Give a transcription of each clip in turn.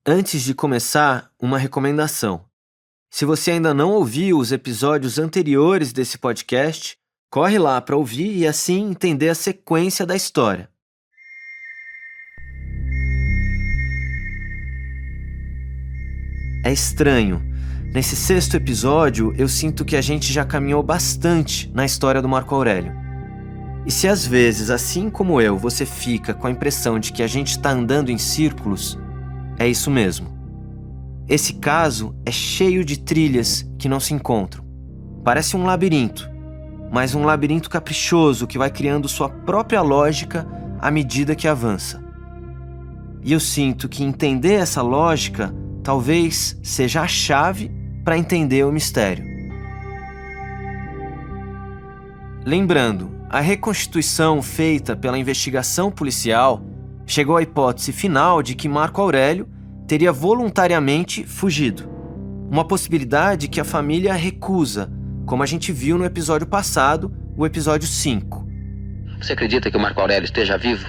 Antes de começar, uma recomendação. Se você ainda não ouviu os episódios anteriores desse podcast, corre lá para ouvir e assim entender a sequência da história. É estranho. Nesse 6º episódio, eu sinto que a gente já caminhou bastante na história do Marco Aurélio. E se às vezes, assim como eu, você fica com a impressão de que a gente está andando em círculos, é isso mesmo. Esse caso é cheio de trilhas que não se encontram. Parece um labirinto, mas um labirinto caprichoso que vai criando sua própria lógica à medida que avança. E eu sinto que entender essa lógica talvez seja a chave para entender o mistério. Lembrando, a reconstituição feita pela investigação policial chegou à hipótese final de que Marco Aurélio teria voluntariamente fugido. Uma possibilidade que a família recusa, como a gente viu no episódio passado, o episódio 5. Você acredita que o Marco Aurélio esteja vivo?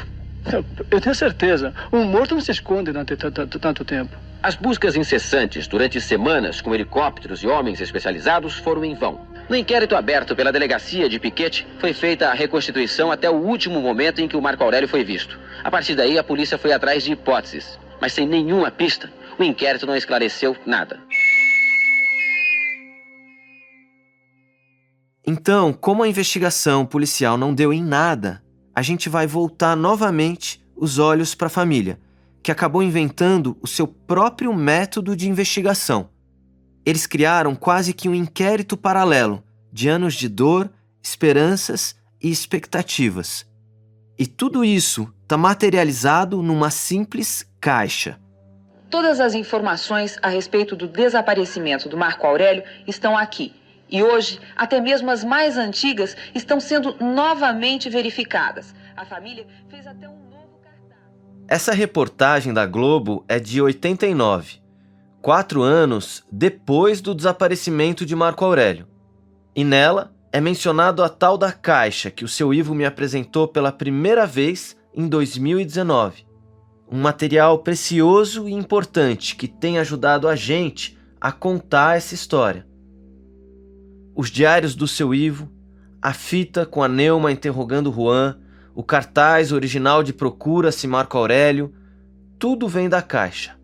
Eu tenho certeza. Um morto não se esconde durante tanto tempo. As buscas incessantes durante semanas com helicópteros e homens especializados foram em vão. No inquérito aberto pela delegacia de Piquete, foi feita a reconstituição até o último momento em que o Marco Aurélio foi visto. A partir daí, a polícia foi atrás de hipóteses. Mas sem nenhuma pista, o inquérito não esclareceu nada. Então, como a investigação policial não deu em nada, a gente vai voltar novamente os olhos para a família, que acabou inventando o seu próprio método de investigação. Eles criaram quase que um inquérito paralelo de anos de dor, esperanças e expectativas. E tudo isso está materializado numa simples caixa. Todas as informações a respeito do desaparecimento do Marco Aurélio estão aqui. E hoje, até mesmo as mais antigas estão sendo novamente verificadas. A família fez até um novo cartaz. Essa reportagem da Globo é de 89, 4 anos depois do desaparecimento de Marco Aurélio. E nela é mencionado a tal da caixa que o seu Ivo me apresentou pela primeira vez em 2019. Um material precioso e importante que tem ajudado a gente a contar essa história. Os diários do seu Ivo, a fita com a Neuma interrogando Juan, o cartaz original de Procura-se Marco Aurélio, tudo vem da caixa.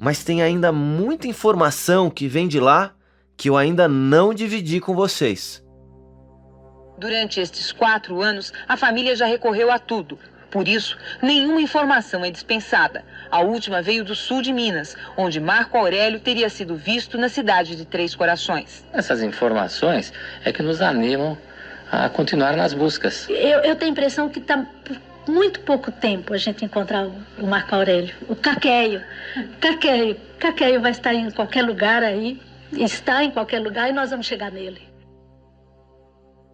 Mas tem ainda muita informação que vem de lá que eu ainda não dividi com vocês. Durante estes 4 anos, a família já recorreu a tudo. Por isso, nenhuma informação é dispensada. A última veio do sul de Minas, onde Marco Aurélio teria sido visto na cidade de Três Corações. Essas informações é que nos animam a continuar nas buscas. Eu tenho a impressão que está por muito pouco tempo a gente encontrar o Marco Aurélio. O Caqueio vai estar em qualquer lugar aí, está em qualquer lugar e nós vamos chegar nele.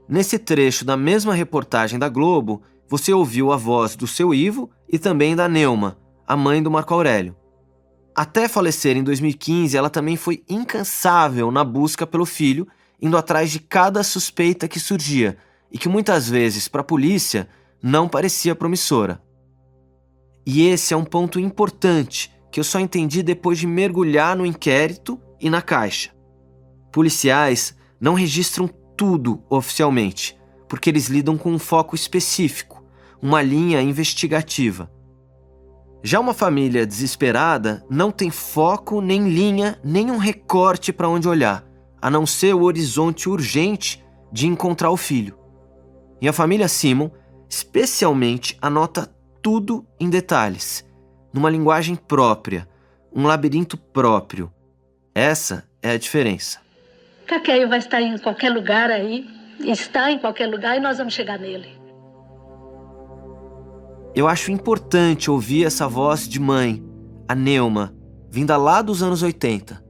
Nesse trecho da mesma reportagem da Globo, você ouviu a voz do seu Ivo e também da Neuma, a mãe do Marco Aurélio. Até falecer em 2015, ela também foi incansável na busca pelo filho, indo atrás de cada suspeita que surgia e que muitas vezes, para a polícia, não parecia promissora. E esse é um ponto importante que eu só entendi depois de mergulhar no inquérito e na caixa. Policiais não registram tudo oficialmente, porque eles lidam com um foco específico, uma linha investigativa. Já uma família desesperada não tem foco, nem linha, nem um recorte para onde olhar, a não ser o horizonte urgente de encontrar o filho. E a família Simon, especialmente, anota tudo em detalhes, numa linguagem própria, um labirinto próprio. Essa é a diferença. Caqueio vai estar em qualquer lugar aí, está em qualquer lugar e nós vamos chegar nele. Eu acho importante ouvir essa voz de mãe, a Neuma, vinda lá dos anos 80.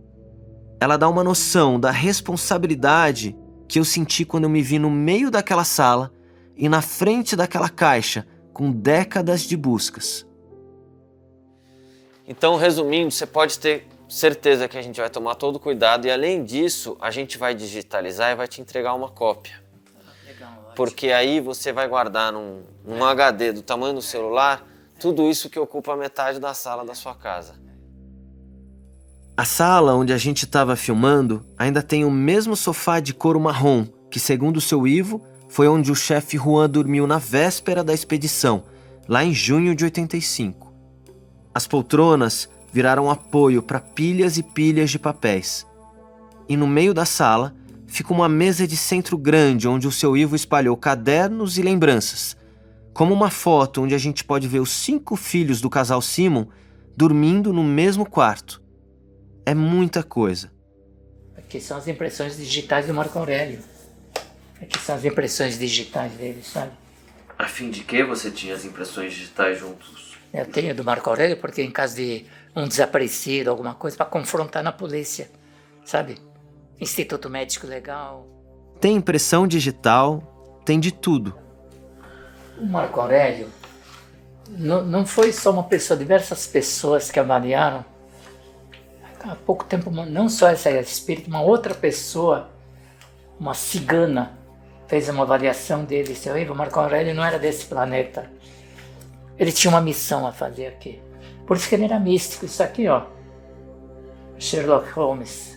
Ela dá uma noção da responsabilidade que eu senti quando eu me vi no meio daquela sala e na frente daquela caixa com décadas de buscas. Então, resumindo, você pode ter certeza que a gente vai tomar todo cuidado e, além disso, a gente vai digitalizar e vai te entregar uma cópia. Porque aí você vai guardar num HD do tamanho do celular tudo isso que ocupa metade da sala da sua casa. A sala onde a gente estava filmando ainda tem o mesmo sofá de couro marrom, que segundo o seu Ivo, foi onde o chefe Juan dormiu na véspera da expedição, lá em junho de 85. As poltronas viraram apoio para pilhas e pilhas de papéis. E no meio da sala fica uma mesa de centro grande onde o seu Ivo espalhou cadernos e lembranças, como uma foto onde a gente pode ver os 5 filhos do casal Simon dormindo no mesmo quarto. É muita coisa. Aqui são as impressões digitais do Marco Aurélio. Aqui são as impressões digitais dele, sabe? A fim de que você tinha as impressões digitais juntos? Eu tenho do Marco Aurélio porque em caso de um desaparecido, alguma coisa, para confrontar na polícia, sabe? Instituto Médico Legal. Tem impressão digital, tem de tudo. O Marco Aurélio não foi só uma pessoa, diversas pessoas que avaliaram. Há pouco tempo, não só essa espírito, uma outra pessoa, uma cigana, fez uma avaliação dele. Seu Ivo, Marco Aurélio não era desse planeta. Ele tinha uma missão a fazer aqui. Por isso que ele era místico. Isso aqui, ó. Sherlock Holmes.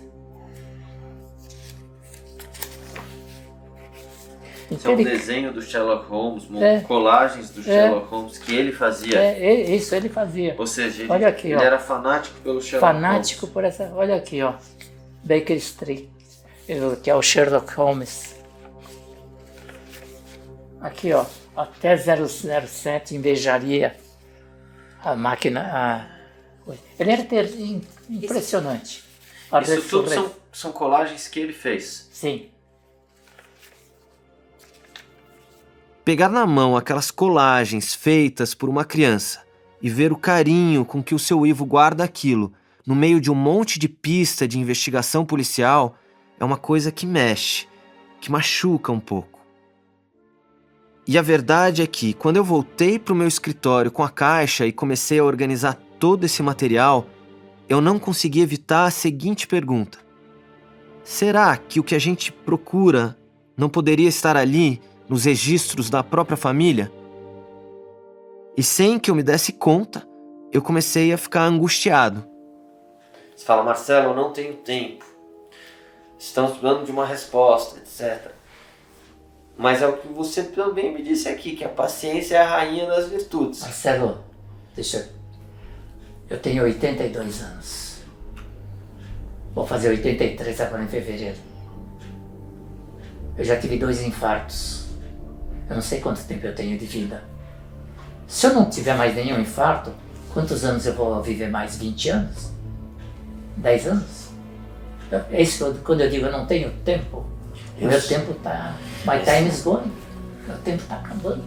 Isso é um desenho do Sherlock Holmes, colagens do Sherlock Holmes que ele fazia. Isso ele fazia. Ou seja, olha aqui, ele era fanático pelo Sherlock fanático Holmes. Por essa. Olha aqui, ó. Baker Street, que é o Sherlock Holmes. Aqui, ó. Até 007 invejaria a máquina. Ele era impressionante. Isso tudo são colagens que ele fez. Sim. Pegar na mão aquelas colagens feitas por uma criança e ver o carinho com que o seu Ivo guarda aquilo no meio de um monte de pista de investigação policial é uma coisa que mexe, que machuca um pouco. E a verdade é que, quando eu voltei para o meu escritório com a caixa e comecei a organizar todo esse material, eu não consegui evitar a seguinte pergunta: será que o que a gente procura não poderia estar ali nos registros da própria família? E sem que eu me desse conta, eu comecei a ficar angustiado. Você fala, Marcelo, eu não tenho tempo. Estamos precisando de uma resposta, etc. Mas é o que você também me disse aqui, que a paciência é a rainha das virtudes. Marcelo, eu tenho 82 anos. Vou fazer 83 agora em fevereiro. Eu já tive 2 infartos. Eu não sei quanto tempo eu tenho de vida. Se eu não tiver mais nenhum infarto, quantos anos eu vou viver mais? 20 anos? 10 anos? É isso que quando eu digo eu não tenho tempo. O meu tempo está... My time is going. Meu tempo está acabando.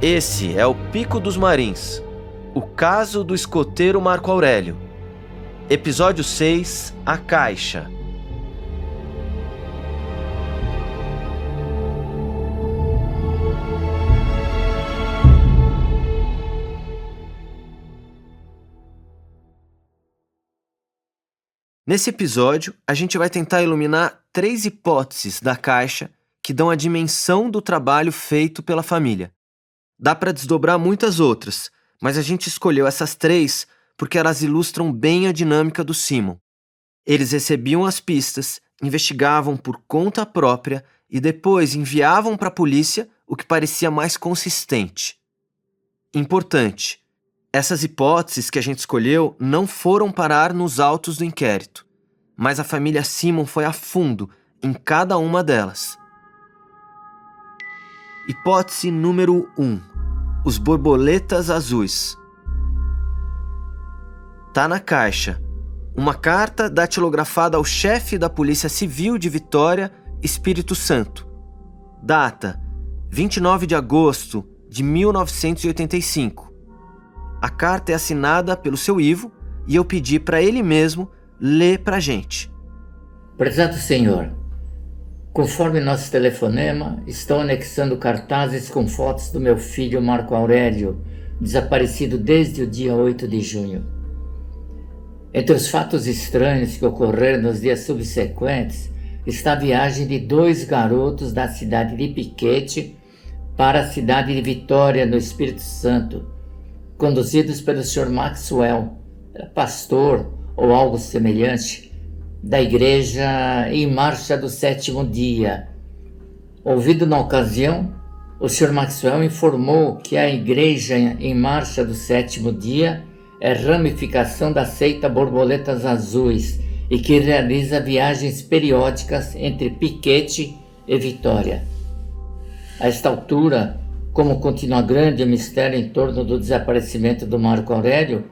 Esse é o Pico dos Marins, o caso do escoteiro Marco Aurélio. Episódio 6, A Caixa. Nesse episódio, a gente vai tentar iluminar 3 hipóteses da caixa que dão a dimensão do trabalho feito pela família. Dá para desdobrar muitas outras, mas a gente escolheu essas 3 porque elas ilustram bem a dinâmica do Simon. Eles recebiam as pistas, investigavam por conta própria e depois enviavam para a polícia o que parecia mais consistente. Importante, essas hipóteses que a gente escolheu não foram parar nos autos do inquérito, mas a família Simon foi a fundo em cada uma delas. Hipótese número 1. Os borboletas azuis. Tá na caixa. Uma carta datilografada ao chefe da Polícia Civil de Vitória, Espírito Santo. Data: 29 de agosto de 1985. A carta é assinada pelo seu Ivo e eu pedi para ele mesmo ler pra gente. Prezado senhor, conforme nosso telefonema, estou anexando cartazes com fotos do meu filho Marco Aurélio, desaparecido desde o dia 8 de junho. Entre os fatos estranhos que ocorreram nos dias subsequentes está a viagem de 2 garotos da cidade de Piquete para a cidade de Vitória, no Espírito Santo, conduzidos pelo Sr. Maxwell, pastor ou algo semelhante, da Igreja em Marcha do Sétimo Dia. Ouvido na ocasião, o Sr. Maxwell informou que a Igreja em Marcha do Sétimo Dia é ramificação da seita Borboletas Azuis e que realiza viagens periódicas entre Piquete e Vitória. A esta altura, como continua grande o mistério em torno do desaparecimento do Marco Aurélio,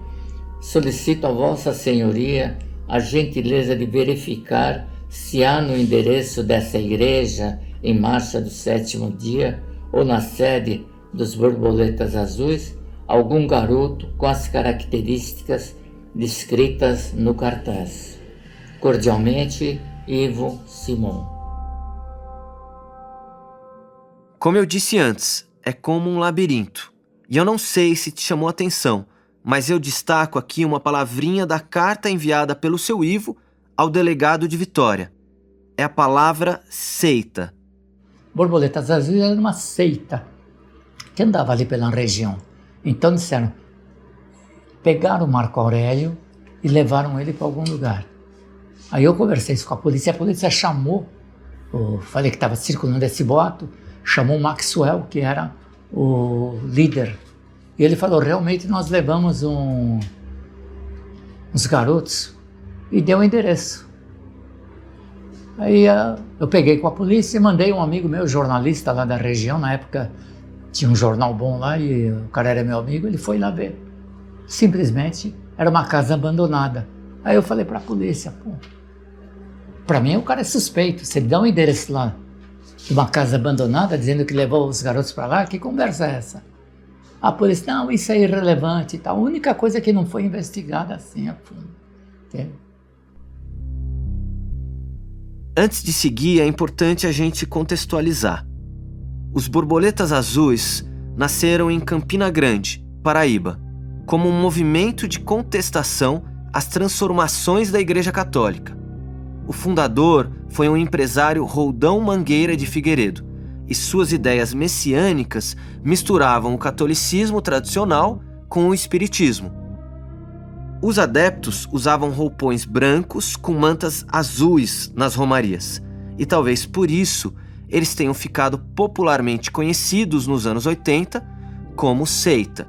solicito a Vossa Senhoria a gentileza de verificar se há no endereço dessa igreja em Marcha do Sétimo Dia ou na sede dos Borboletas Azuis algum garoto com as características descritas no cartaz. Cordialmente, Ivo Simon. Como eu disse antes, é como um labirinto. E eu não sei se te chamou a atenção, mas eu destaco aqui uma palavrinha da carta enviada pelo seu Ivo ao delegado de Vitória. É a palavra seita. Borboletas Azuis era uma seita que andava ali pela região. Então disseram, pegaram o Marco Aurélio e levaram ele para algum lugar. Aí eu conversei isso com a polícia chamou, falei que estava circulando esse boato, chamou o Maxwell, que era o líder. E ele falou, realmente nós levamos uns garotos e deu o endereço. Aí eu peguei com a polícia e mandei um amigo meu, jornalista lá da região, na época tinha um jornal bom lá e o cara era meu amigo, ele foi lá ver. Simplesmente era uma casa abandonada. Aí eu falei para a polícia, pô, para mim o cara é suspeito, se ele dá um endereço lá de uma casa abandonada dizendo que levou os garotos para lá, que conversa é essa? A polícia, não, isso é irrelevante e tal. A única coisa que não foi investigada assim a fundo. Entendeu? Antes de seguir, é importante a gente contextualizar. Os Borboletas Azuis nasceram em Campina Grande, Paraíba, como um movimento de contestação às transformações da Igreja Católica. O fundador foi um empresário Roldão Mangueira de Figueiredo, e suas ideias messiânicas misturavam o catolicismo tradicional com o espiritismo. Os adeptos usavam roupões brancos com mantas azuis nas romarias, e talvez por isso eles tenham ficado popularmente conhecidos nos anos 80 como seita.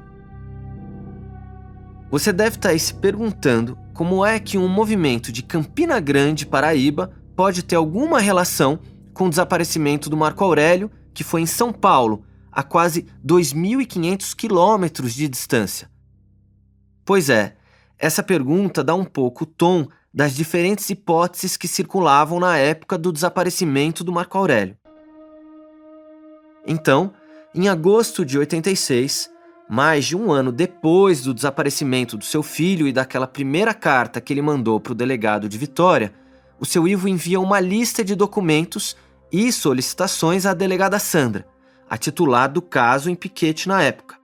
Você deve estar aí se perguntando como é que um movimento de Campina Grande, Paraíba, pode ter alguma relação com o desaparecimento do Marco Aurélio, que foi em São Paulo, a quase 2.500 quilômetros de distância. Pois é, essa pergunta dá um pouco o tom das diferentes hipóteses que circulavam na época do desaparecimento do Marco Aurélio. Então, em agosto de 86, mais de um ano depois do desaparecimento do seu filho e daquela primeira carta que ele mandou para o delegado de Vitória, o seu Ivo envia uma lista de documentos e solicitações à delegada Sandra, a titular do caso em Piquete na época.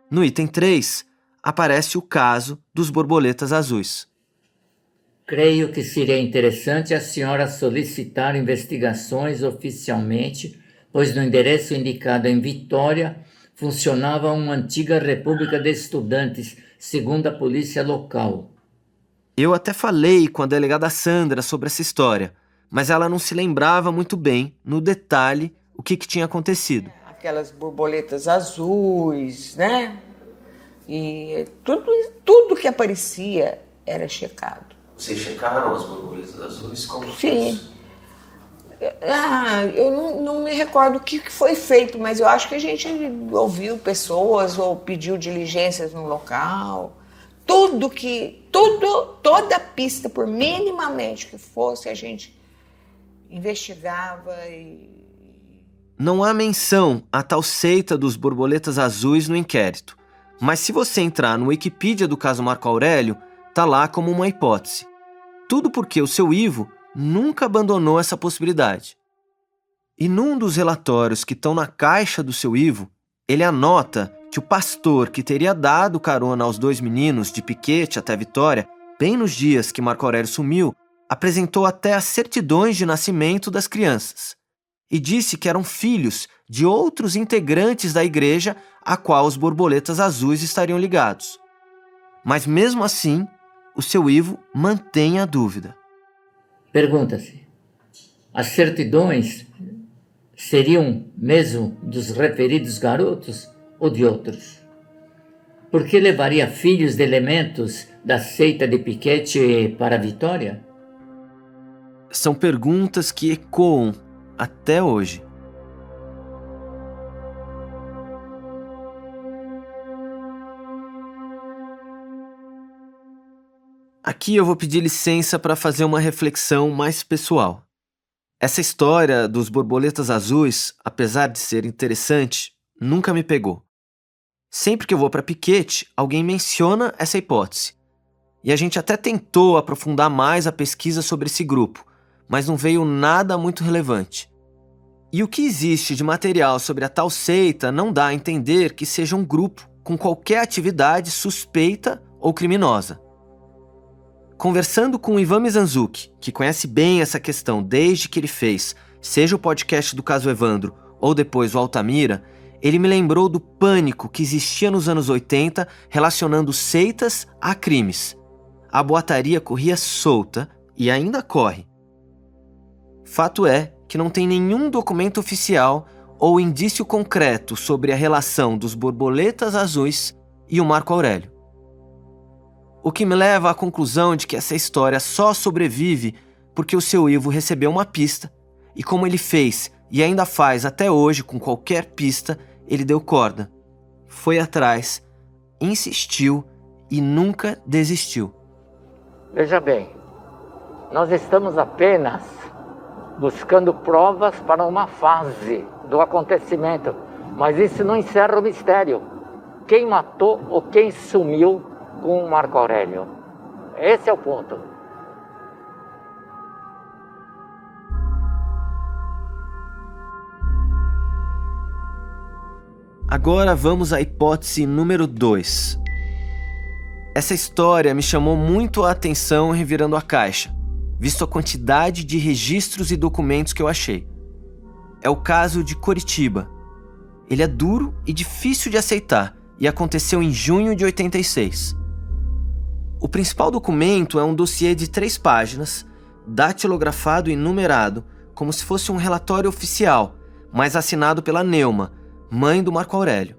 No item 3, aparece o caso dos Borboletas Azuis. Creio que seria interessante a senhora solicitar investigações oficialmente, pois no endereço indicado em Vitória funcionava uma antiga república de estudantes, segundo a polícia local. Eu até falei com a delegada Sandra sobre essa história, mas ela não se lembrava muito bem, no detalhe, o que tinha acontecido. Aquelas borboletas azuis, né? E tudo que aparecia era checado. Vocês checaram as borboletas azuis? Como Sim. Eu não me recordo o que foi feito, mas eu acho que a gente ouviu pessoas ou pediu diligências no local. Toda pista, por minimamente que fosse, a gente investigava e... Não há menção à tal seita dos Borboletas Azuis no inquérito, mas se você entrar no Wikipedia do caso Marco Aurélio, tá lá como uma hipótese. Tudo porque o seu Ivo nunca abandonou essa possibilidade. E num dos relatórios que estão na caixa do seu Ivo, ele anota que o pastor que teria dado carona aos dois meninos de Piquete até Vitória, bem nos dias que Marco Aurélio sumiu, apresentou até as certidões de nascimento das crianças e disse que eram filhos de outros integrantes da igreja a qual os borboletas azuis estariam ligados. Mas mesmo assim, o seu Ivo mantém a dúvida. Pergunta-se: as certidões seriam mesmo dos referidos garotos ou de outros? Por que levaria filhos de elementos da seita de Piquete para a Vitória? São perguntas que ecoam até hoje. Aqui eu vou pedir licença para fazer uma reflexão mais pessoal. Essa história dos borboletas azuis, apesar de ser interessante, nunca me pegou. Sempre que eu vou para Piquete, alguém menciona essa hipótese. E a gente até tentou aprofundar mais a pesquisa sobre esse grupo, mas não veio nada muito relevante. E o que existe de material sobre a tal seita não dá a entender que seja um grupo com qualquer atividade suspeita ou criminosa. Conversando com o Ivan Mizanzuki, que conhece bem essa questão desde que ele fez, seja o podcast do caso Evandro ou depois o Altamira, ele me lembrou do pânico que existia nos anos 80 relacionando seitas a crimes. A boataria corria solta e ainda corre. Fato é que não tem nenhum documento oficial ou indício concreto sobre a relação dos borboletas azuis e o Marco Aurélio. O que me leva à conclusão de que essa história só sobrevive porque o seu Ivo recebeu uma pista e, como ele fez e ainda faz até hoje com qualquer pista, ele deu corda, foi atrás, insistiu e nunca desistiu. Veja bem, nós estamos apenas buscando provas para uma fase do acontecimento, mas isso não encerra o mistério. Quem matou ou quem sumiu com o Marco Aurélio? Esse é o ponto. Agora vamos à hipótese número 2. Essa história me chamou muito a atenção revirando a caixa, visto a quantidade de registros e documentos que eu achei. É o caso de Coritiba. Ele é duro e difícil de aceitar e aconteceu em junho de 86. O principal documento é um dossiê de 3 páginas, datilografado e numerado, como se fosse um relatório oficial, mas assinado pela Neuma, mãe do Marco Aurélio.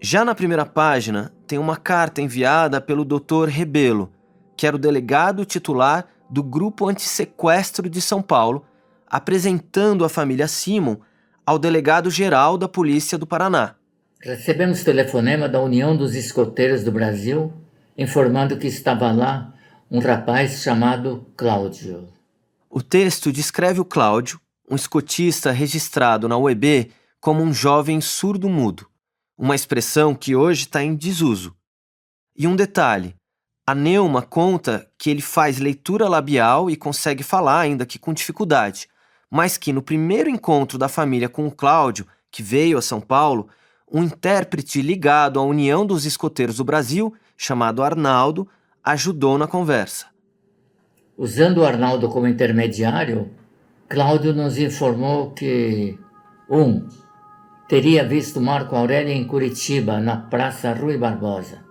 Já na primeira página, tem uma carta enviada pelo Dr. Rebelo, que era o delegado titular do Grupo Antissequestro de São Paulo, apresentando a família Simon ao delegado-geral da Polícia do Paraná. Recebemos telefonema da União dos Escoteiros do Brasil, informando que estava lá um rapaz chamado Cláudio. O texto descreve o Cláudio, um escotista registrado na UEB, como um jovem surdo-mudo, uma expressão que hoje está em desuso. E um detalhe, a Neuma conta que ele faz leitura labial e consegue falar, ainda que com dificuldade, mas que no primeiro encontro da família com o Cláudio, que veio a São Paulo, um intérprete ligado à União dos Escoteiros do Brasil, chamado Arnaldo, ajudou na conversa. Usando o Arnaldo como intermediário, Cláudio nos informou que 1. Teria visto Marco Aurélio em Curitiba, na Praça Rui Barbosa,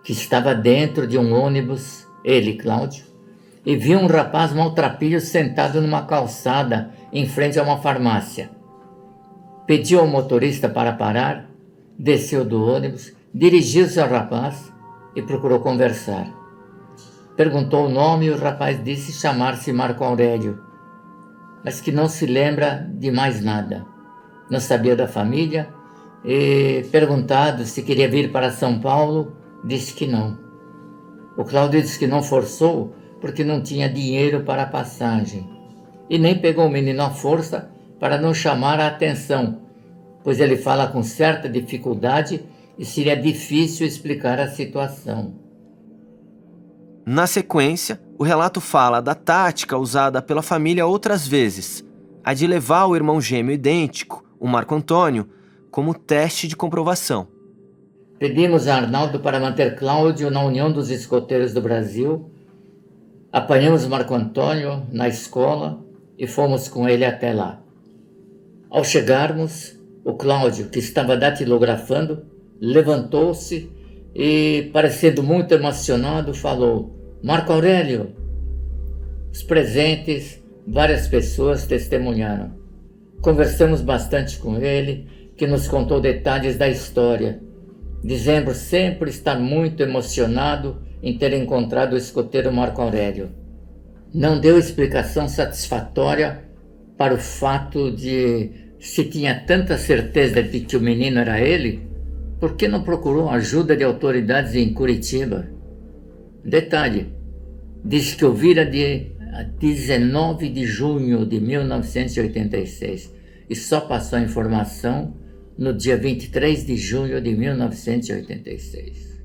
que estava dentro de um ônibus, ele, Cláudio, e viu um rapaz maltrapilho sentado numa calçada em frente a uma farmácia. Pediu ao motorista para parar, desceu do ônibus, dirigiu-se ao rapaz e procurou conversar. Perguntou o nome e o rapaz disse chamar-se Marco Aurélio, mas que não se lembra de mais nada. Não sabia da família e, perguntado se queria vir para São Paulo, disse que não. O Cláudio disse que não forçou porque não tinha dinheiro para a passagem e nem pegou o menino à força para não chamar a atenção, pois ele fala com certa dificuldade e seria difícil explicar a situação. Na sequência, o relato fala da tática usada pela família outras vezes, a de levar o irmão gêmeo idêntico, o Marco Antônio, como teste de comprovação. Pedimos a Arnaldo para manter Cláudio na União dos Escoteiros do Brasil, apanhamos Marco Antônio na escola e fomos com ele até lá. Ao chegarmos, O Cláudio, que estava datilografando, levantou-se e, parecendo muito emocionado, falou: Marco Aurélio. Os presentes, várias pessoas testemunharam. Conversamos bastante com ele, que nos contou detalhes da história, dizendo sempre estar muito emocionado em ter encontrado o escoteiro Marco Aurélio. Não deu explicação satisfatória para o fato de, se tinha tanta certeza de que o menino era ele, por que não procurou ajuda de autoridades em Curitiba? Detalhe, diz que o vira de 19 de junho de 1986 e só passou a informação no dia 23 de junho de 1986.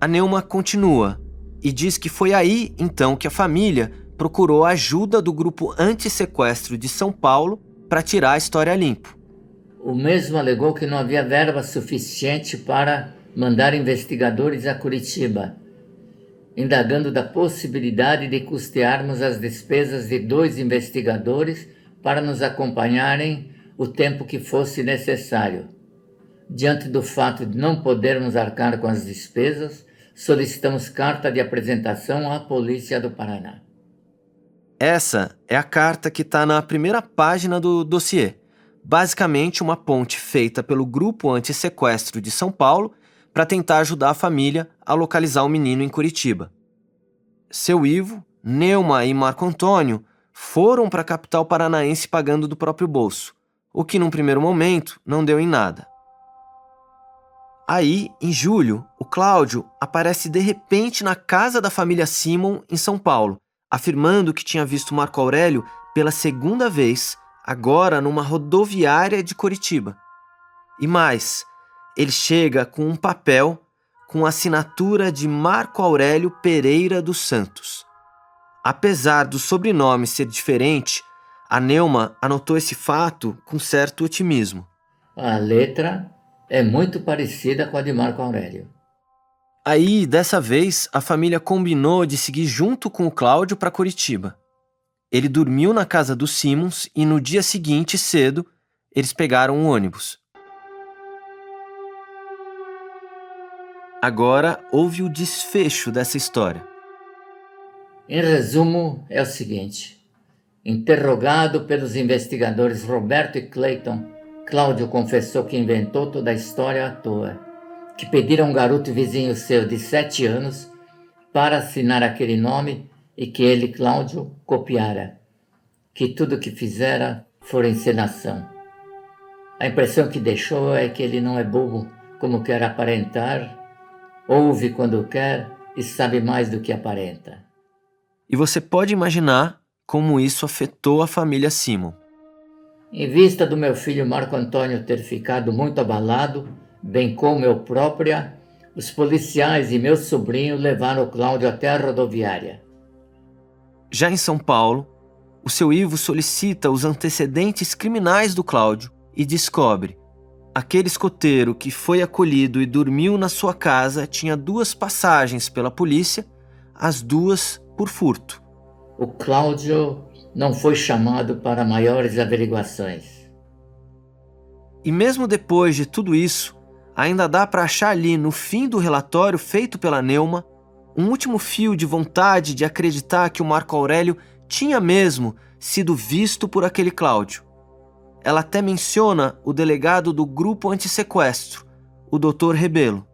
A Neuma continua e diz que foi aí, então, que a família procurou a ajuda do grupo anti-sequestro de São Paulo para tirar a história a limpo. O mesmo alegou que não havia verba suficiente para mandar investigadores a Curitiba, indagando da possibilidade de custearmos as despesas de 2 investigadores para nos acompanharem o tempo que fosse necessário. Diante do fato de não podermos arcar com as despesas, solicitamos carta de apresentação à Polícia do Paraná. Essa é a carta que está na primeira página do dossiê. Basicamente, uma ponte feita pelo grupo anti-sequestro de São Paulo para tentar ajudar a família a localizar o menino em Curitiba. Seu Ivo, Neuma e Marco Antônio foram para a capital paranaense pagando do próprio bolso, o que num primeiro momento não deu em nada. Aí, em julho, o Cláudio aparece de repente na casa da família Simon em São Paulo, afirmando que tinha visto Marco Aurélio pela segunda vez, agora numa rodoviária de Curitiba. E mais, ele chega com um papel com a assinatura de Marco Aurélio Pereira dos Santos. Apesar do sobrenome ser diferente, a Neuma anotou esse fato com certo otimismo. A letra é muito parecida com a de Marco Aurélio. Aí, dessa vez, a família combinou de seguir junto com o Cláudio para Curitiba. Ele dormiu na casa dos Simons e no dia seguinte, cedo, eles pegaram um ônibus. Agora, houve o desfecho dessa história. Em resumo, é o seguinte. Interrogado pelos investigadores Roberto e Clayton, Cláudio confessou que inventou toda a história à toa, que pediram a um garoto vizinho seu de 7 anos para assinar aquele nome e que ele, Cláudio, copiara, que tudo que fizera fora encenação. A impressão que deixou é que ele não é bobo como quer aparentar, ouve quando quer e sabe mais do que aparenta. E você pode imaginar como isso afetou a família Simon. Em vista do meu filho Marco Antônio ter ficado muito abalado, bem como eu própria, os policiais e meu sobrinho levaram o Cláudio até a rodoviária. Já em São Paulo, o seu Ivo solicita os antecedentes criminais do Cláudio e descobre: aquele escoteiro que foi acolhido e dormiu na sua casa tinha 2 passagens pela polícia, as 2 por furto. O Cláudio não foi chamado para maiores averiguações. E mesmo depois de tudo isso, ainda dá para achar ali no fim do relatório feito pela Neuma um último fio de vontade de acreditar que o Marco Aurélio tinha mesmo sido visto por aquele Cláudio. Ela até menciona o delegado do grupo anti-sequestro, o Dr. Rebelo.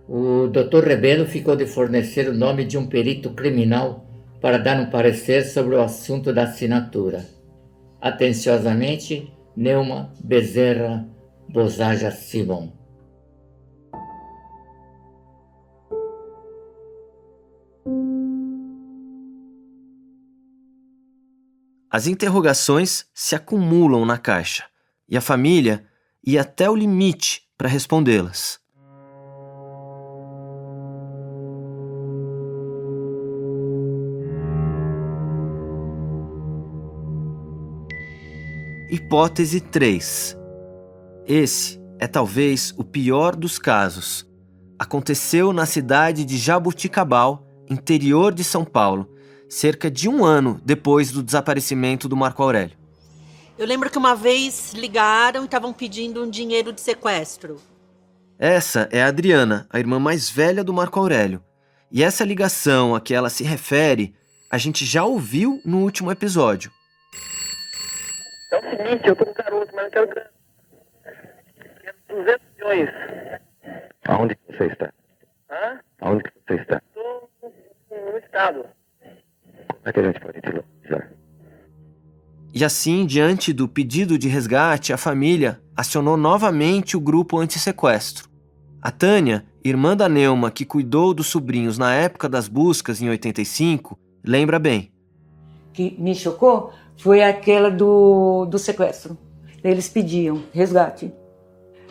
O Dr. Rebelo ficou de fornecer o nome de um perito criminal para dar um parecer sobre o assunto da assinatura. Atenciosamente, Neuma Bezerra Bozaja Simon. As interrogações se acumulam na caixa e a família ia até o limite para respondê-las. Hipótese 3. Esse é talvez o pior dos casos. Aconteceu na cidade de Jabuticabal, interior de São Paulo, cerca de 1 ano depois do desaparecimento do Marco Aurélio. Eu lembro que uma vez ligaram e estavam pedindo um dinheiro de sequestro. Essa é a Adriana, a irmã mais velha do Marco Aurélio. E essa ligação a que ela se refere, a gente já ouviu no último episódio. É o seguinte, eu tô com garoto, mas não quero grana. Quero 200 milhões. Aonde você está? Hã? Aonde você está? Tô no estado. Como é que a gente pode te localizar? E assim, diante do pedido de resgate, a família acionou novamente o grupo anti-sequestro. A Tânia, irmã da Neuma, que cuidou dos sobrinhos na época das buscas em 85, lembra bem. Que me chocou foi aquela do sequestro. Eles pediam resgate.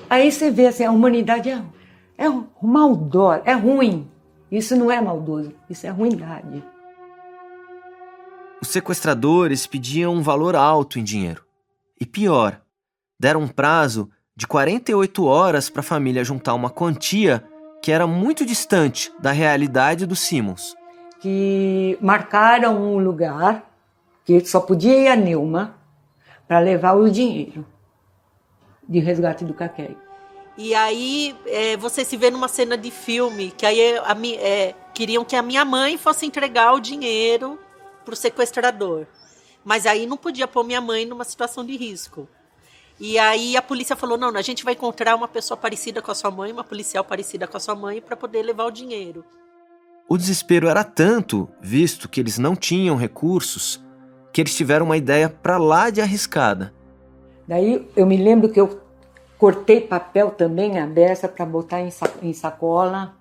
Aí você vê assim, a humanidade é maldosa, é ruim. Isso não é maldoso, isso é ruindade. Os sequestradores pediam um valor alto em dinheiro. E pior, deram um prazo de 48 horas para a família juntar uma quantia que era muito distante da realidade dos Simons. Que marcaram um lugar que só podia ir a Neuma para levar o dinheiro de resgate do Caquei. E aí você se vê numa cena de filme, que aí queriam que a minha mãe fosse entregar o dinheiro pro sequestrador. Mas aí não podia pôr minha mãe numa situação de risco. E aí a polícia falou, não, a gente vai encontrar uma pessoa parecida com a sua mãe, uma policial parecida com a sua mãe, para poder levar o dinheiro. O desespero era tanto, visto que eles não tinham recursos, que eles tiveram uma ideia para lá de arriscada. Daí eu me lembro que eu cortei papel também, a beça, para botar em sacola,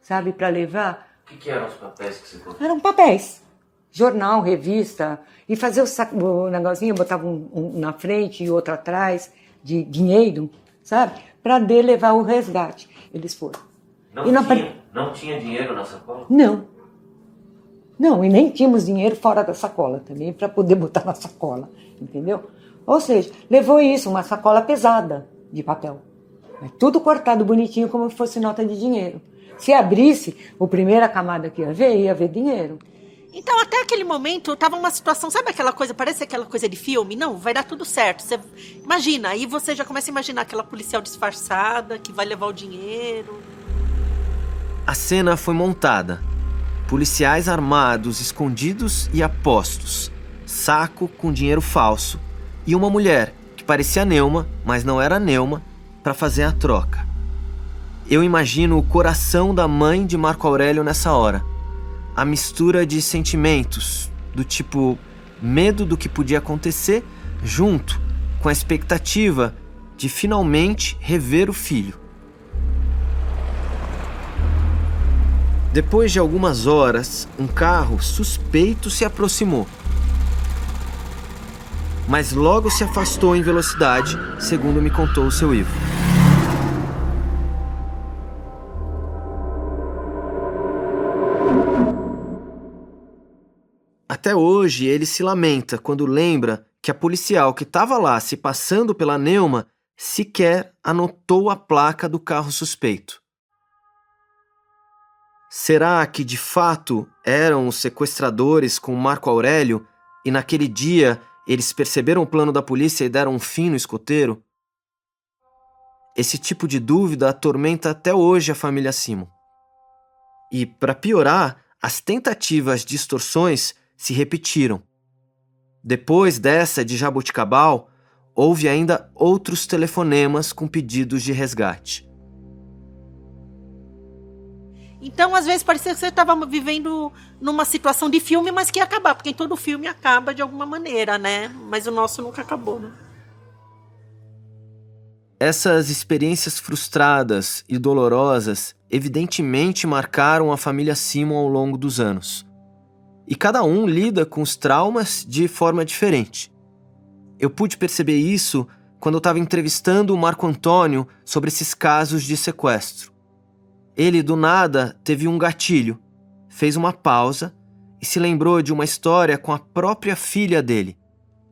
sabe, para levar. O que eram os papéis que você cortou? Eram papéis. Jornal, revista, e fazer o negocinho, botava um na frente e outro atrás, de dinheiro, sabe? Para levar o resgate. Eles foram. Não tinha dinheiro na sacola? Não, e nem tínhamos dinheiro fora da sacola também, para poder botar na sacola, entendeu? Ou seja, levou isso, uma sacola pesada de papel. Tudo cortado bonitinho, como se fosse nota de dinheiro. Se abrisse, a primeira camada que ia ver dinheiro. Então, até aquele momento, tava uma situação, sabe aquela coisa, parece aquela coisa de filme? Não, vai dar tudo certo. Você imagina, aí você já começa a imaginar aquela policial disfarçada que vai levar o dinheiro. A cena foi montada. Policiais armados, escondidos e apostos. Saco com dinheiro falso. E uma mulher, que parecia Neuma, mas não era Neuma, para fazer a troca. Eu imagino o coração da mãe de Marco Aurélio nessa hora. A mistura de sentimentos, do tipo medo do que podia acontecer, junto com a expectativa de finalmente rever o filho. Depois de algumas horas, um carro suspeito se aproximou. Mas logo se afastou em velocidade, segundo me contou o seu Ivo. Até hoje, ele se lamenta quando lembra que a policial que estava lá se passando pela Neuma sequer anotou a placa do carro suspeito. Será que de fato eram os sequestradores com Marco Aurélio e naquele dia eles perceberam o plano da polícia e deram um fim no escoteiro? Esse tipo de dúvida atormenta até hoje a família Simon. E, para piorar, as tentativas de extorsões se repetiram. Depois dessa de Jaboticabal, houve ainda outros telefonemas com pedidos de resgate. Então, às vezes, parecia que você estava vivendo numa situação de filme, mas que ia acabar, porque em todo filme acaba de alguma maneira, né? Mas o nosso nunca acabou, né? Essas experiências frustradas e dolorosas evidentemente marcaram a família Simon ao longo dos anos. E cada um lida com os traumas de forma diferente. Eu pude perceber isso quando eu estava entrevistando o Marco Antônio sobre esses casos de sequestro. Ele, do nada, teve um gatilho, fez uma pausa e se lembrou de uma história com a própria filha dele,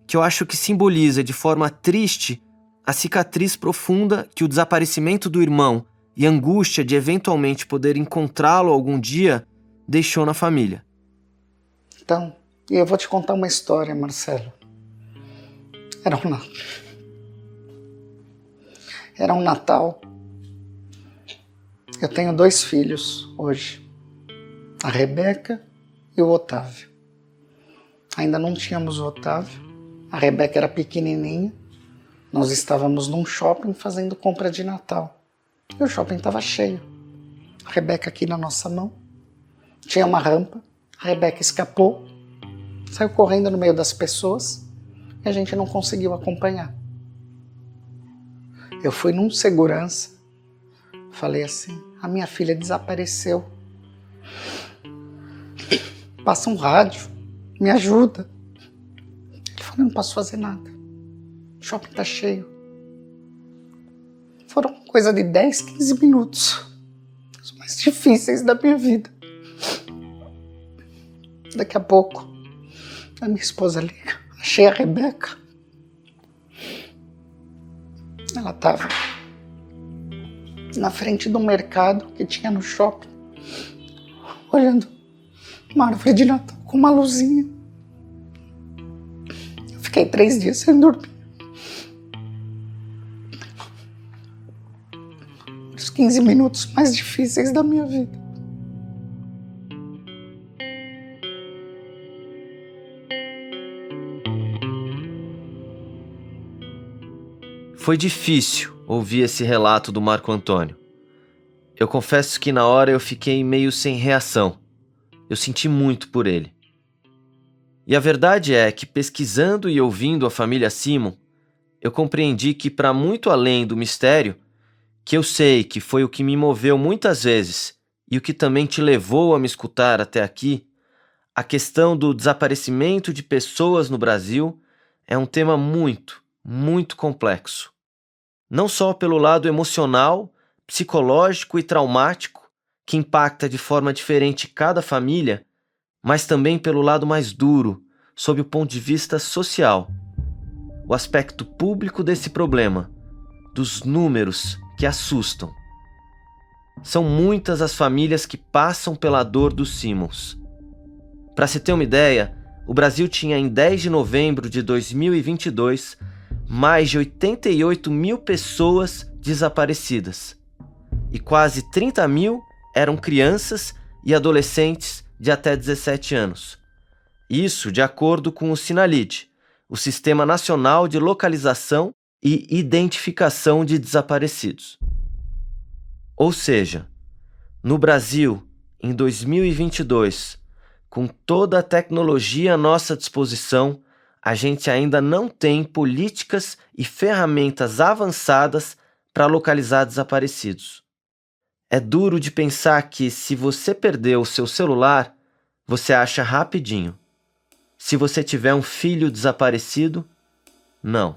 que eu acho que simboliza de forma triste a cicatriz profunda que o desaparecimento do irmão e a angústia de eventualmente poder encontrá-lo algum dia deixou na família. Então, eu vou te contar uma história, Marcelo. Era um Natal. Eu tenho 2 filhos hoje, a Rebeca e o Otávio. Ainda não tínhamos o Otávio, a Rebeca era pequenininha, nós estávamos num shopping fazendo compra de Natal. E o shopping estava cheio. A Rebeca aqui na nossa mão, tinha uma rampa, a Rebeca escapou, saiu correndo no meio das pessoas e a gente não conseguiu acompanhar. Eu fui num segurança, falei assim, a minha filha desapareceu. Passa um rádio, me ajuda. Ele falou, não posso fazer nada. O shopping tá cheio. Foram coisa de 10, 15 minutos. Os mais difíceis da minha vida. Daqui a pouco, a minha esposa liga. Achei a Rebeca. Ela estava na frente do mercado que tinha no shopping, olhando uma árvore de Natal com uma luzinha. Eu fiquei 3 dias sem dormir. Os 15 minutos mais difíceis da minha vida. Foi difícil ouvir esse relato do Marco Antônio. Eu confesso que na hora eu fiquei meio sem reação. Eu senti muito por ele. E a verdade é que, pesquisando e ouvindo a família Simon, eu compreendi que, para muito além do mistério, que eu sei que foi o que me moveu muitas vezes e o que também te levou a me escutar até aqui, a questão do desaparecimento de pessoas no Brasil é um tema muito, muito complexo. Não só pelo lado emocional, psicológico e traumático, que impacta de forma diferente cada família, mas também pelo lado mais duro, sob o ponto de vista social. O aspecto público desse problema, dos números que assustam. São muitas as famílias que passam pela dor dos Simons. Para se ter uma ideia, o Brasil tinha em 10 de novembro de 2022 mais de 88 mil pessoas desaparecidas. E quase 30 mil eram crianças e adolescentes de até 17 anos. Isso de acordo com o Sinalid, o Sistema Nacional de Localização e Identificação de Desaparecidos. Ou seja, no Brasil, em 2022, com toda a tecnologia à nossa disposição, a gente ainda não tem políticas e ferramentas avançadas para localizar desaparecidos. É duro de pensar que, se você perdeu o seu celular, você acha rapidinho. Se você tiver um filho desaparecido, não.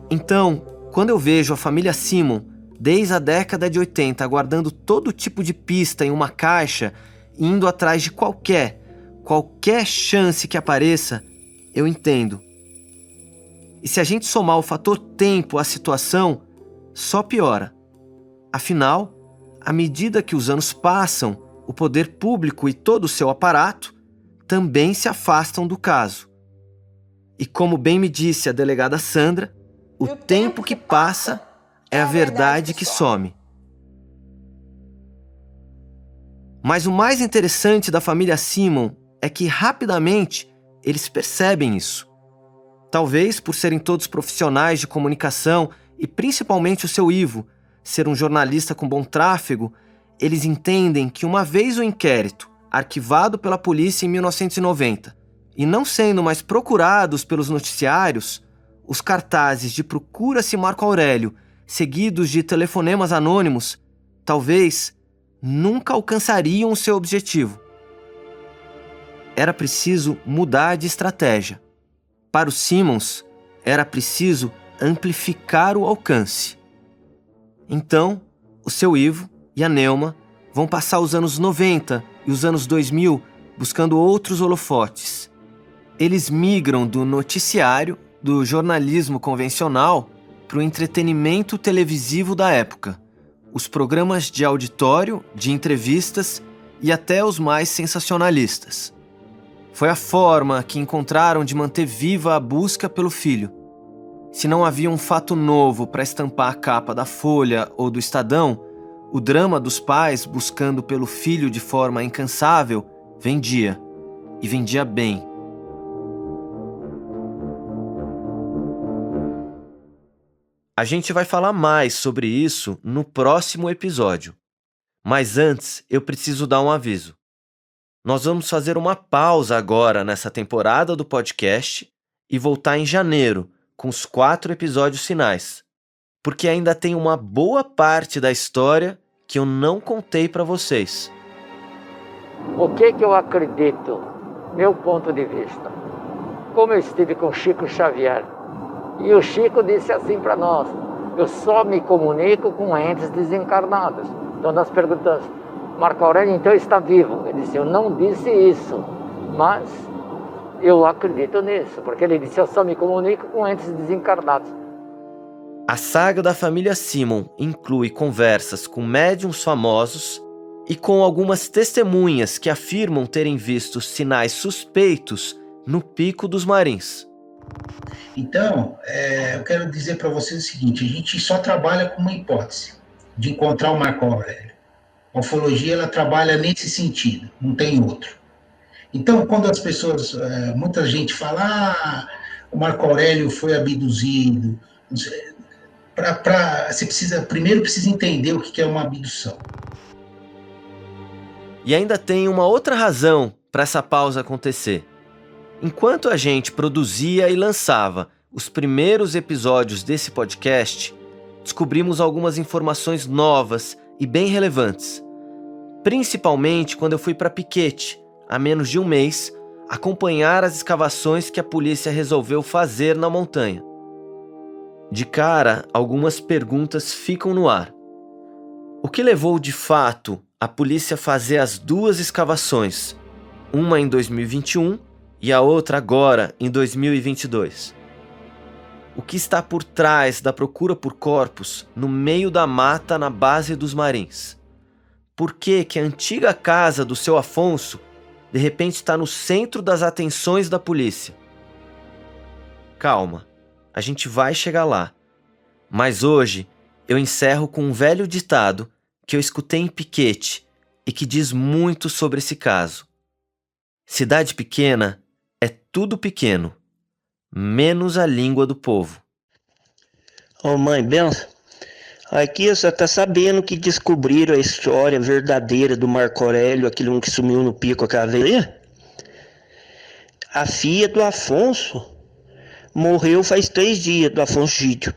Então, quando eu vejo a família Simon, desde a década de 80, aguardando todo tipo de pista em uma caixa, indo atrás de qualquer chance que apareça, eu entendo. E se a gente somar o fator tempo à situação, só piora. Afinal, à medida que os anos passam, o poder público e todo o seu aparato também se afastam do caso. E como bem me disse a delegada Sandra, o tempo que passa é a verdade que some. Mas o mais interessante da família Simon é que rapidamente eles percebem isso. Talvez por serem todos profissionais de comunicação e principalmente o seu Ivo ser um jornalista com bom tráfego, eles entendem que uma vez o inquérito, arquivado pela polícia em 1990, e não sendo mais procurados pelos noticiários, os cartazes de Procura-se Marco Aurélio, seguidos de telefonemas anônimos, talvez nunca alcançariam o seu objetivo. Era preciso mudar de estratégia. Para os Simons, era preciso amplificar o alcance. Então, o seu Ivo e a Neuma vão passar os anos 90 e os anos 2000 buscando outros holofotes. Eles migram do noticiário, do jornalismo convencional, para o entretenimento televisivo da época. Os programas de auditório, de entrevistas e até os mais sensacionalistas. Foi a forma que encontraram de manter viva a busca pelo filho. Se não havia um fato novo para estampar a capa da Folha ou do Estadão, o drama dos pais buscando pelo filho de forma incansável vendia, e vendia bem. A gente vai falar mais sobre isso no próximo episódio. Mas antes, eu preciso dar um aviso. Nós vamos fazer uma pausa agora nessa temporada do podcast e voltar em janeiro com os 4 episódios finais, porque ainda tem uma boa parte da história que eu não contei para vocês. O que eu acredito, meu ponto de vista? Como eu estive com Chico Xavier, e o Chico disse assim para nós: eu só me comunico com entes desencarnados. Então nós perguntamos: Marco Aurélio então está vivo? Ele disse: eu não disse isso, mas eu acredito nisso, porque ele disse: eu só me comunico com entes desencarnados. A saga da família Simon inclui conversas com médiuns famosos e com algumas testemunhas que afirmam terem visto sinais suspeitos no Pico dos Marins. Então, eu quero dizer para vocês o seguinte: a gente só trabalha com uma hipótese de encontrar o Marco Aurélio. A ufologia, ela trabalha nesse sentido, não tem outro. Então, quando as pessoas, muita gente fala, o Marco Aurélio foi abduzido, você primeiro precisa entender o que é uma abdução. E ainda tem uma outra razão para essa pausa acontecer. Enquanto a gente produzia e lançava os primeiros episódios desse podcast, descobrimos algumas informações novas e bem relevantes. Principalmente quando eu fui para Piquete, há menos de um mês, acompanhar as escavações que a polícia resolveu fazer na montanha. De cara, algumas perguntas ficam no ar. O que levou de fato a polícia a fazer as 2 escavações, uma em 2021 e a outra agora em 2022? O que está por trás da procura por corpos no meio da mata na base dos Marins? Por que a antiga casa do seu Afonso de repente está no centro das atenções da polícia? Calma, a gente vai chegar lá. Mas hoje eu encerro com um velho ditado que eu escutei em Piquete e que diz muito sobre esse caso. Cidade pequena é tudo pequeno, menos a língua do povo. Ô mãe, benção. Aqui você tá sabendo que descobriram a história verdadeira do Marco Aurélio, aquele um que sumiu no Pico a Caveira? A filha do Afonso morreu faz 3 dias, do Afonso Gídio.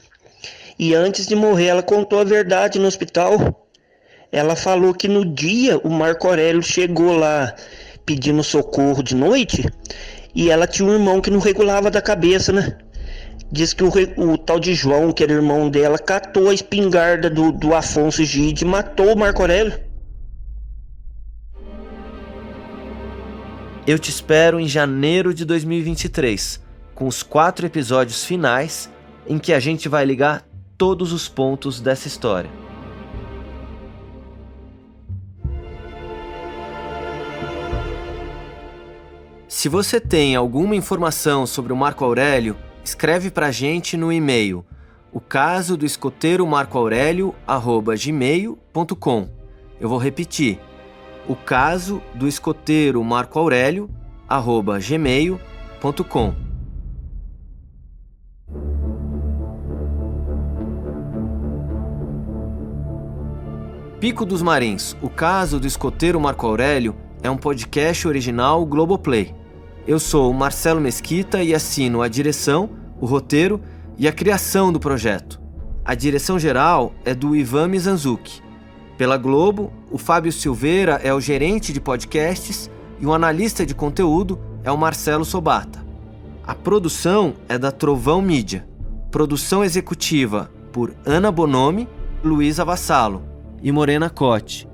E antes de morrer ela contou a verdade no hospital. Ela falou que no dia o Marco Aurélio chegou lá pedindo socorro de noite e ela tinha um irmão que não regulava da cabeça, né? Diz que o tal de João, que era irmão dela, catou a espingarda do Afonso Gide e matou o Marco Aurélio. Eu te espero em janeiro de 2023, com os 4 episódios finais, em que a gente vai ligar todos os pontos dessa história. Se você tem alguma informação sobre o Marco Aurélio, escreve pra gente no e-mail ocasodoescoteiromarcoaurelio@gmail.com. Eu vou repetir: ocasodoescoteiromarcoaurelio@gmail.com. Pico dos Marins, o caso do escoteiro Marco Aurélio, é um podcast original Globoplay. Eu sou o Marcelo Mesquita e assino a direção, o roteiro e a criação do projeto. A direção geral é do Ivan Mizanzuki. Pela Globo, o Fábio Silveira é o gerente de podcasts e o analista de conteúdo é o Marcelo Sobata. A produção é da Trovão Mídia. Produção executiva por Ana Bonomi, Luísa Vassalo e Morena Cote.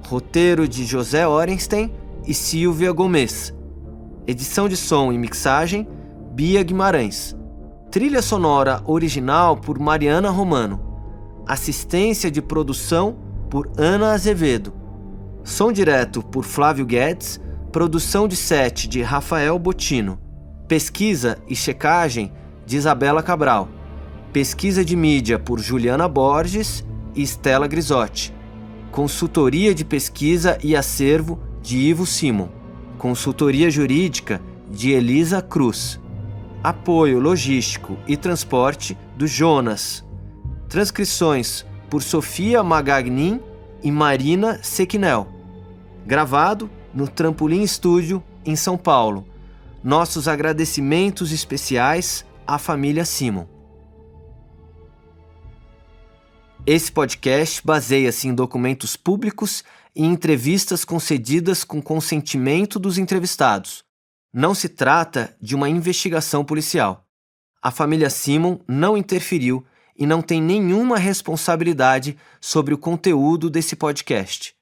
Roteiro de José Orenstein e Silvia Gomes. Edição de som e mixagem, Bia Guimarães. Trilha sonora original por Mariana Romano. Assistência de produção por Ana Azevedo. Som direto por Flávio Guedes, produção de set de Rafael Botino, pesquisa e checagem de Isabela Cabral, pesquisa de mídia por Juliana Borges e Estela Grisotti, consultoria de pesquisa e acervo de Ivo Simon, consultoria jurídica de Elisa Cruz, apoio logístico e transporte do Jonas, transcrições por Sofia Magagnin e Marina Sequinel, gravado no Trampolim Studio em São Paulo. Nossos agradecimentos especiais à família Simon. Esse podcast baseia-se em documentos públicos e entrevistas concedidas com consentimento dos entrevistados. Não se trata de uma investigação policial. A família Simon não interferiu e não tem nenhuma responsabilidade sobre o conteúdo desse podcast.